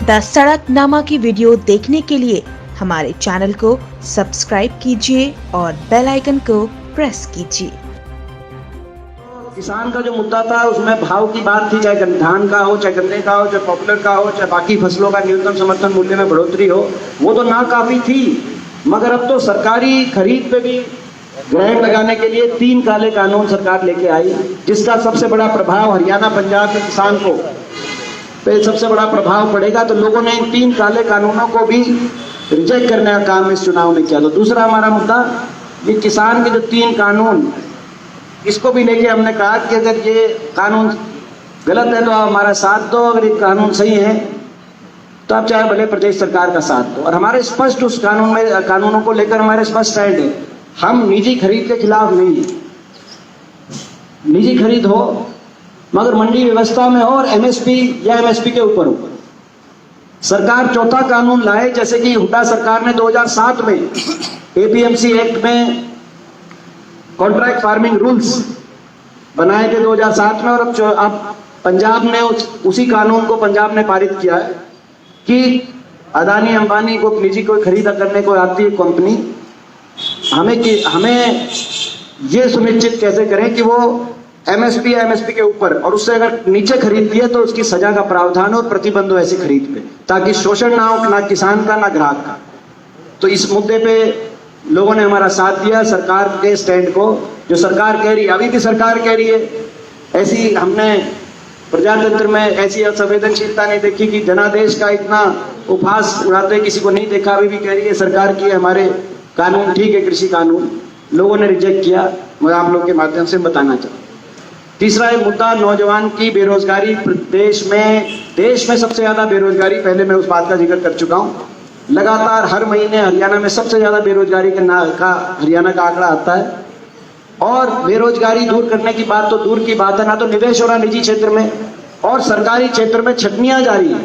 The सड़कनामा की video देखने के लिए हमारे चैनल को सब्सक्राइब कीजिए और बेल आइकन को प्रेस कीजिए। किसान का जो मुद्दा था उसमें भाव की बात थी, चाहे धान का हो, चाहे गन्ने का हो, चाहे पॉपुलर का हो, चाहे बाकी फसलों का न्यूनतम समर्थन मूल्य में बढ़ोतरी हो, वो तो नाकाफी थी। मगर अब तो सरकारी खरीद पे भी ग्रहण लगाने के लिए 3 काले कानून सरकार लेके आई, जिसका सबसे बड़ा प्रभाव हरियाणा पंजाब के किसान को पे सबसे बड़ा प्रभाव पड़ेगा। तो लोगों ने इन 3 काले कानूनों को भी रिजेक्ट करने का काम इस चुनाव में किया। तो दूसरा हमारा मुद्दा, ये किसान के जो 3 कानून, इसको भी लेके हमने कहा कि अगर ये कानून गलत है तो आप हमारा साथ दो, अगर ये कानून सही है तो आप चाहे भले प्रदेश सरकार का साथ दो। और हमारे स्पष्ट उस कानूनों को लेकर हमारे स्पष्ट स्टैंड है, हम निजी खरीद के खिलाफ नहीं है। निजी खरीद हो मगर मंडी व्यवस्था में हो और एमएसपी या एमएसपी के ऊपर हो। सरकार चौथा कानून लाए, जैसे कि हुड्डा सरकार ने 2007 में एपीएमसी एक्ट में कॉन्ट्रैक्ट फार्मिंग रूल्स बनाए थे 2007 में, और अब पंजाब ने उसी कानून को पंजाब ने पारित किया है कि अदानी अंबानी को निजी कोई खरीदा करने को आती है कंपनी, हमें ये सुनिश्चित कैसे करें कि वो एमएसपी या एमएसपी के ऊपर, और उससे अगर नीचे खरीदती है तो उसकी सजा का प्रावधान और प्रतिबंध हो ऐसी खरीद पे, ताकि शोषण ना हो, ना किसान का ना ग्राहक का। तो इस मुद्दे पे लोगों ने हमारा साथ दिया, सरकार के स्टैंड को। जो सरकार कह रही है, अभी भी सरकार कह रही है, ऐसी हमने प्रजातंत्र में ऐसी असंवेदनशीलता नहीं देखी कि जनादेश का इतना उपहास उड़ाते किसी को नहीं देखा। अभी भी कह रही है सरकार की हमारे कानून ठीक है, कृषि कानून लोगों ने रिजेक्ट किया। मैं आप लोग के माध्यम से बताना चाहता हूँ। तीसरा है मुद्दा नौजवान की बेरोजगारी। देश में सबसे ज्यादा बेरोजगारी, पहले मैं उस बात का जिक्र कर चुका हूँ। लगातार हर महीने हरियाणा में सबसे ज्यादा बेरोजगारी का हरियाणा का आंकड़ा आता है। और बेरोजगारी दूर करने की बात तो दूर की बात है, ना तो निवेश हो रहा निजी क्षेत्र में और सरकारी क्षेत्र में छटनियां जारी है।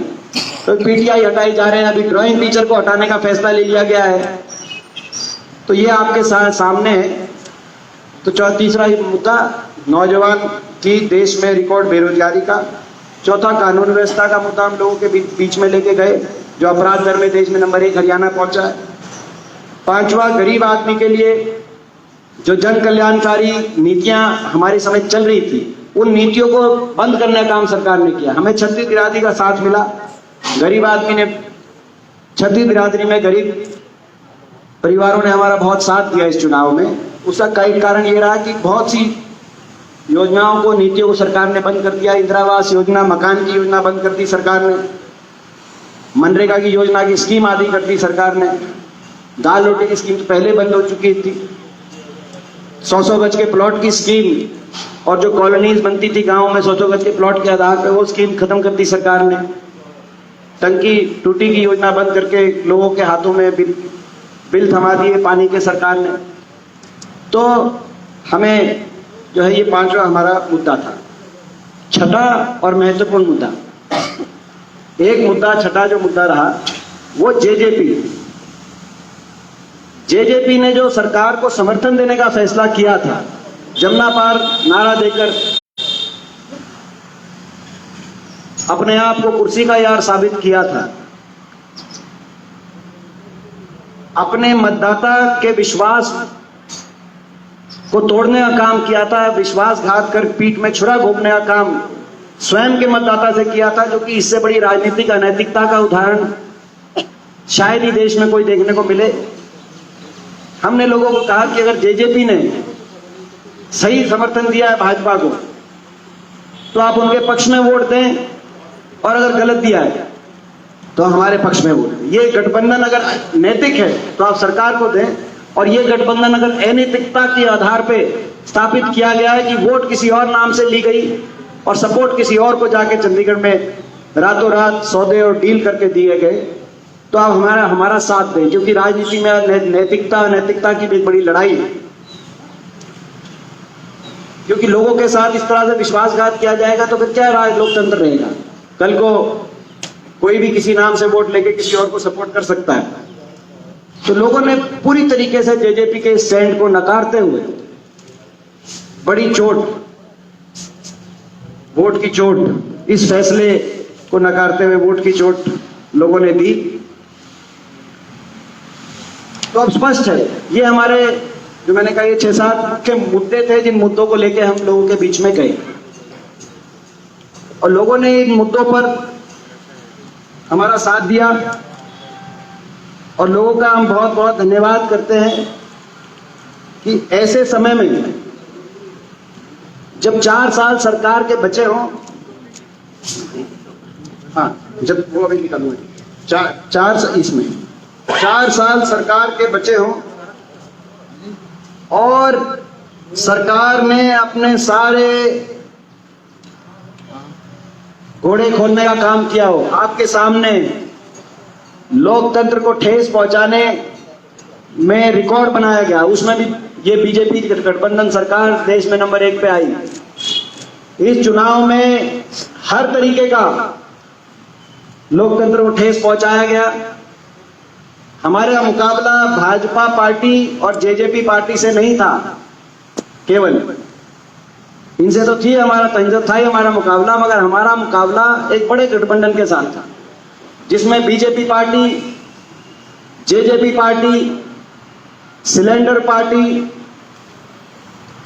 तो पीटीआई हटाई जा रहे हैं, अभी ड्राइंग टीचर को हटाने का फैसला ले लिया गया है। तो ये आपके सामने है। तो तीसरा ही मुद्दा नौजवान की देश में रिकॉर्ड बेरोजगारी का। चौथा कानून व्यवस्था का मुद्दा हम लोगों के बीच में लेके गए, जो अपराध दर में देश में नंबर 1 हरियाणा पहुंचा है। 5वां, गरीब आदमी के लिए जो जन कल्याणकारी नीतियां हमारे समय चल रही थी, उन नीतियों को बंद करने का काम सरकार ने किया। हमें छत्तीस बिरादरी का साथ मिला। गरीब आदमी ने, छत्तीस बिरादरी में गरीब परिवारों ने हमारा बहुत साथ दिया इस चुनाव में। उसका कई कारण ये रहा कि बहुत सी योजनाओं को, नीतियों को सरकार ने बंद कर दिया। इंदिरा आवास योजना, मकान की योजना बंद कर दी सरकार ने। मनरेगा की योजना की स्कीम आदि कर दी सरकार ने। दाल रोटी की स्कीम तो पहले बंद हो चुकी थी। 100-100 गज के प्लॉट की स्कीम और जो कॉलोनीज बनती थी गांव में 100-100 गज के प्लॉट के आधार पर, वो स्कीम खत्म कर दी सरकार ने। टंकी टूटी की योजना बंद करके लोगों के हाथों में बिल थमा दिए पानी के सरकार ने। तो हमें जो है ये 5वां हमारा मुद्दा था। छठा और महत्वपूर्ण मुद्दा, एक मुद्दा, छठा जो मुद्दा रहा वो जेजेपी ने जो सरकार को समर्थन देने का फैसला किया था, जमुना पार नारा देकर अपने आप को कुर्सी का यार साबित किया था, अपने मतदाता के विश्वास को तोड़ने का काम किया था, विश्वासघात कर पीठ में छुरा घोंपने का काम स्वयं के मतदाता से किया था, जो कि इससे बड़ी राजनीतिक अनैतिकता का उदाहरण शायद ही देश में कोई देखने को मिले। हमने लोगों को कहा कि अगर जेजेपी ने सही समर्थन दिया है भाजपा को तो आप उनके पक्ष में वोट दें, और अगर गलत दिया है तो हमारे पक्ष में वोट दें। ये गठबंधन अगर नैतिक है तो आप सरकार को दें, और ये गठबंधन अगर अनैतिकता के आधार पे स्थापित किया गया है कि वोट किसी और नाम से ली गई और सपोर्ट किसी और को जाके चंडीगढ़ में रातों रात सौदे और डील करके दिए गए, तो आप हमारा साथ दें। क्योंकि राजनीति में नैतिकता अनैतिकता की भी बड़ी लड़ाई है। क्योंकि लोगों के साथ इस तरह से विश्वासघात किया जाएगा तो फिर क्या लोकतंत्र रहेगा। कल को कोई भी किसी नाम से वोट लेके किसी और को सपोर्ट कर सकता है। तो लोगों ने पूरी तरीके से जेजेपी के स्टैंड को नकारते हुए बड़ी चोट, वोट की चोट, इस फैसले को नकारते हुए वोट की चोट लोगों ने दी। तो अब स्पष्ट है, ये हमारे जो मैंने कहा ये 6-7 मुख्य मुद्दे थे जिन मुद्दों को लेकर हम लोगों के बीच में गए, और लोगों ने इन मुद्दों पर हमारा साथ दिया, और लोगों का हम बहुत बहुत धन्यवाद करते हैं कि ऐसे समय में जब 4 साल सरकार के बचे हों, हाँ जब वो अभी निकालूंगा, 4 साल सरकार के बचे हों और सरकार ने अपने सारे घोड़े खोलने का काम किया हो, आपके सामने लोकतंत्र को ठेस पहुंचाने में रिकॉर्ड बनाया गया, उसमें भी ये बीजेपी गठबंधन सरकार देश में नंबर 1 पे आई। इस चुनाव में हर तरीके का लोकतंत्र को ठेस पहुंचाया गया। हमारा मुकाबला भाजपा पार्टी और जेजेपी पार्टी से नहीं था, केवल इनसे तो थी हमारा था ही हमारा मुकाबला, मगर हमारा मुकाबला एक बड़े गठबंधन के साथ था, जिसमें BJP party, JJP party, cylinder party,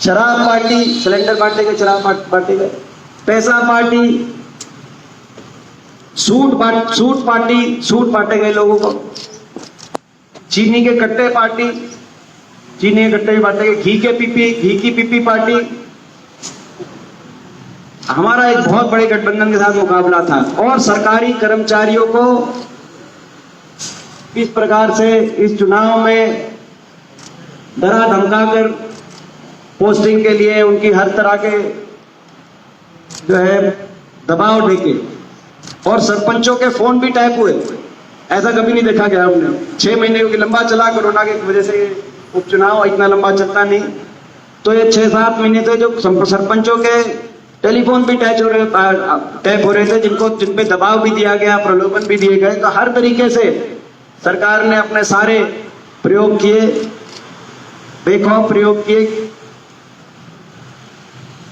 शराब पार्टी, सिलेंडर पार्टी के शराब पार्टी के, पैसा पार्टी, सूट बांटे गए लोगों को, चीनी के कट्टे पार्टी, चीनी के कट्टे बांटे गए, घी की पीपी पार्टी। हमारा एक बहुत बड़े गठबंधन के साथ मुकाबला था, और सरकारी कर्मचारियों को इस प्रकार से इस चुनाव में डरा धमकाकर पोस्टिंग के लिए उनकी हर तरह के जो है दबाव देके, और सरपंचों के फोन भी टैप हुए, ऐसा कभी नहीं देखा गया हमने। 6 महीने क्योंकि लंबा चला, कोरोना की वजह से उपचुनाव इतना लंबा चलता नहीं, तो ये 6-7 महीने थे जो सरपंचों के टेलीफोन भी टैप हो रहे थे, जिन पे दबाव भी दिया गया, प्रलोभन भी दिए गए। तो हर तरीके से सरकार ने अपने सारे प्रयोग किए, बेखौफ प्रयोग किए,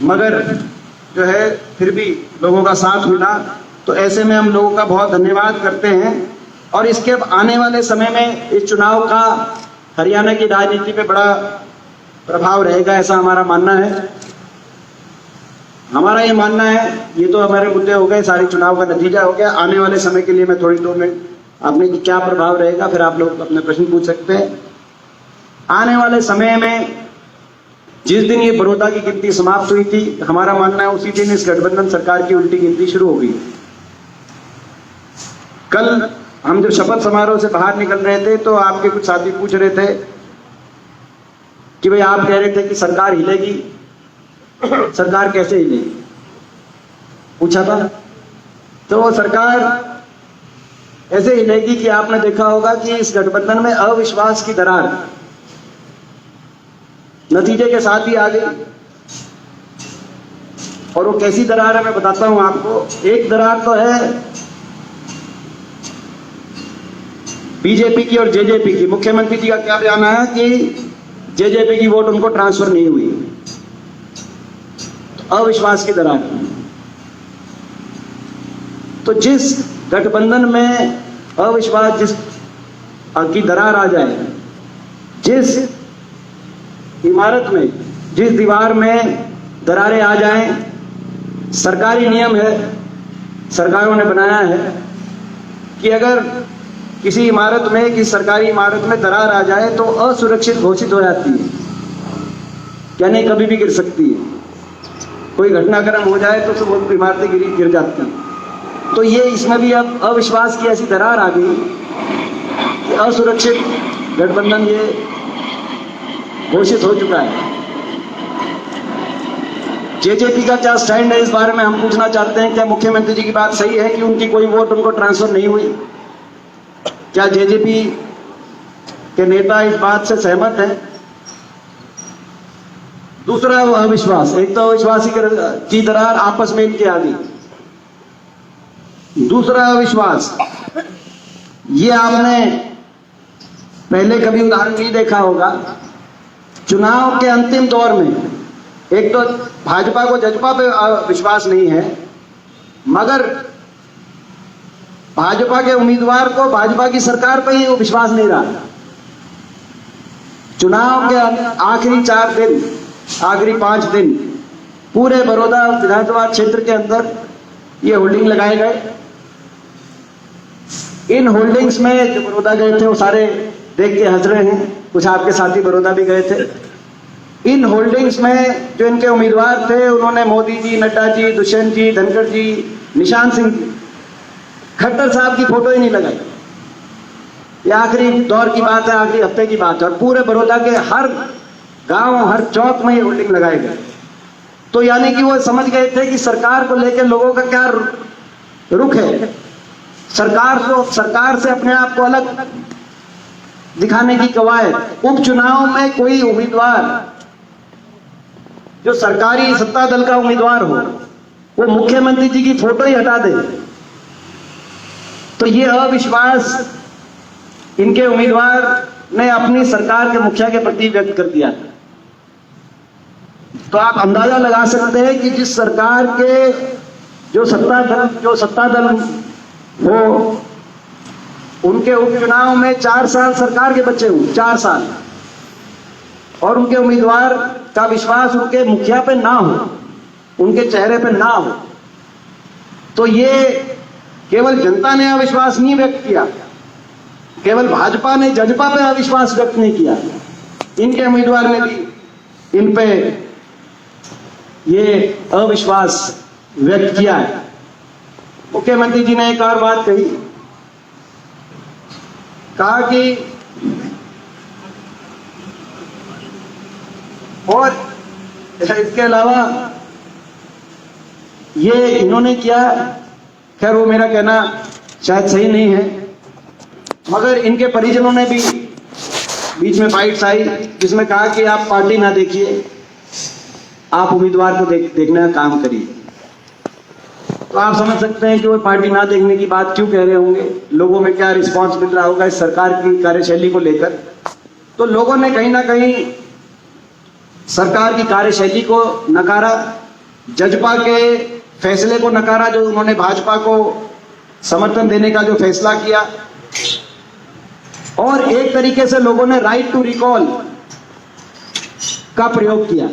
मगर जो है फिर भी लोगों का साथ मिला। तो ऐसे में हम लोगों का बहुत धन्यवाद करते हैं, और इसके आने वाले समय में इस चुनाव का हरियाणा की राजनीति पे बड़ा प्रभाव रहेगा, ऐसा हमारा मानना है। हमारा ये मानना है, ये तो हमारे मुद्दे हो गए, सारे चुनाव का नतीजा हो गया। आने वाले समय के लिए मैं थोड़ी 2 मिनट आपने कि क्या प्रभाव रहेगा, फिर आप लोग अपने प्रश्न पूछ सकते हैं। आने वाले समय में जिस दिन ये बड़ौदा की गिनती समाप्त हुई थी, हमारा मानना है उसी दिन इस गठबंधन सरकार की उल्टी गिनती शुरू हो गई। कल हम जब शपथ समारोह से बाहर निकल रहे थे तो आपके कुछ साथी पूछ रहे थे कि भाई आप कह रहे थे कि सरकार हिलेगी, सरकार कैसे हिलेगी, पूछा था। तो वो सरकार ऐसे हिलेगी कि आपने देखा होगा कि इस गठबंधन में अविश्वास की दरार नतीजे के साथ ही आ गई, और वो कैसी दरार है मैं बताता हूं आपको। एक दरार तो है बीजेपी की और जेजेपी की। मुख्यमंत्री जी का क्या बयान है कि जेजेपी की वोट उनको ट्रांसफर नहीं हुई, तो अविश्वास की दरार। तो जिस गठबंधन में अविश्वास जिस की दरार आ जाए, जिस इमारत में, जिस दीवार में दरारें आ जाएं, सरकारी नियम है, सरकारों ने बनाया है कि अगर किसी इमारत में, किसी सरकारी इमारत में दरार आ जाए तो असुरक्षित घोषित हो जाती है, यानी कभी भी गिर सकती है। कोई घटनाक्रम हो जाए तो वो इमारतें गिर जाती हैं। तो ये इसमें भी अब अविश्वास की ऐसी दरार आ गई कि असुरक्षित गठबंधन ये घोषित हो चुका है। जेजेपी का क्या स्टैंड है इस बारे में हम पूछना चाहते हैं। क्या मुख्यमंत्री जी की बात सही है कि उनकी कोई वोट उनको ट्रांसफर नहीं हुई? क्या जेजेपी के नेता इस बात से सहमत हैं? दूसरा वो अविश्वास, एक तो अविश्वास की दरार आपस में इनके आ गई। दूसरा अविश्वास, ये आपने पहले कभी उदाहरण नहीं देखा होगा। चुनाव के अंतिम दौर में एक तो भाजपा को जजपा पे विश्वास नहीं है, मगर भाजपा के उम्मीदवार को भाजपा की सरकार पर ही विश्वास नहीं रहा। चुनाव के आखिरी 4 दिन, आखिरी 5 दिन पूरे बड़ौदा विधानसभा क्षेत्र के अंदर ये होल्डिंग लगाए गए। इन होल्डिंग्स में जो बड़ौदा गए थे वो सारे देख के हंस रहे हैं, कुछ आपके साथी बड़ौदा भी गए थे। इन होल्डिंग्स में जो इनके उम्मीदवार थे उन्होंने मोदी जी, नड्डा जी, दुष्यंत जी, धनखड़ जी, निशान सिंह जी, खट्टर साहब की फोटो ही नहीं लगाई। ये आखिरी दौर की बात है, आखिरी हफ्ते की बात है, और पूरे बड़ौदा के हर गांव, हर चौक में ये होल्डिंग लगाए गए। तो यानी कि वो समझ गए थे कि सरकार को लेकर लोगों का क्या रुख है, सरकार से अपने आप को अलग दिखाने की कवायद। उपचुनाव में कोई उम्मीदवार जो सरकारी सत्ता दल का उम्मीदवार हो वो मुख्यमंत्री जी की फोटो ही हटा दे, तो ये अविश्वास इनके उम्मीदवार ने अपनी सरकार के मुखिया के प्रति व्यक्त कर दिया। तो आप अंदाजा लगा सकते हैं कि जिस सरकार के जो सत्ता दल हो उनके उपचुनाव में 4 साल सरकार के बच्चे हुए, 4 साल, और उनके उम्मीदवार का विश्वास उनके मुखिया पे ना हो, उनके चेहरे पे ना हो, तो ये केवल जनता ने अविश्वास नहीं व्यक्त किया, केवल भाजपा ने जजपा पे अविश्वास व्यक्त नहीं किया, इनके उम्मीदवार ने भी इन पे ये अविश्वास व्यक्त किया है। मुख्यमंत्री जी ने एक और बात कहा कि और इसके अलावा ये इन्होंने किया, खैर वो मेरा कहना शायद सही नहीं है, मगर इनके परिजनों ने भी बीच में बाइट्स आई जिसमें कहा कि आप पार्टी ना देखिए, आप उम्मीदवार को देखने का काम करिए। तो आप समझ सकते हैं कि वो पार्टी ना देखने की बात क्यों कह रहे होंगे, लोगों में क्या रिस्पांस मिल रहा होगा इस सरकार की कार्यशैली को लेकर। तो लोगों ने कहीं ना कहीं सरकार की कार्यशैली को नकारा, जजपा के फैसले को नकारा, जो उन्होंने भाजपा को समर्थन देने का जो फैसला किया, और एक तरीके से लोगों ने राइट टू रिकॉल का प्रयोग किया।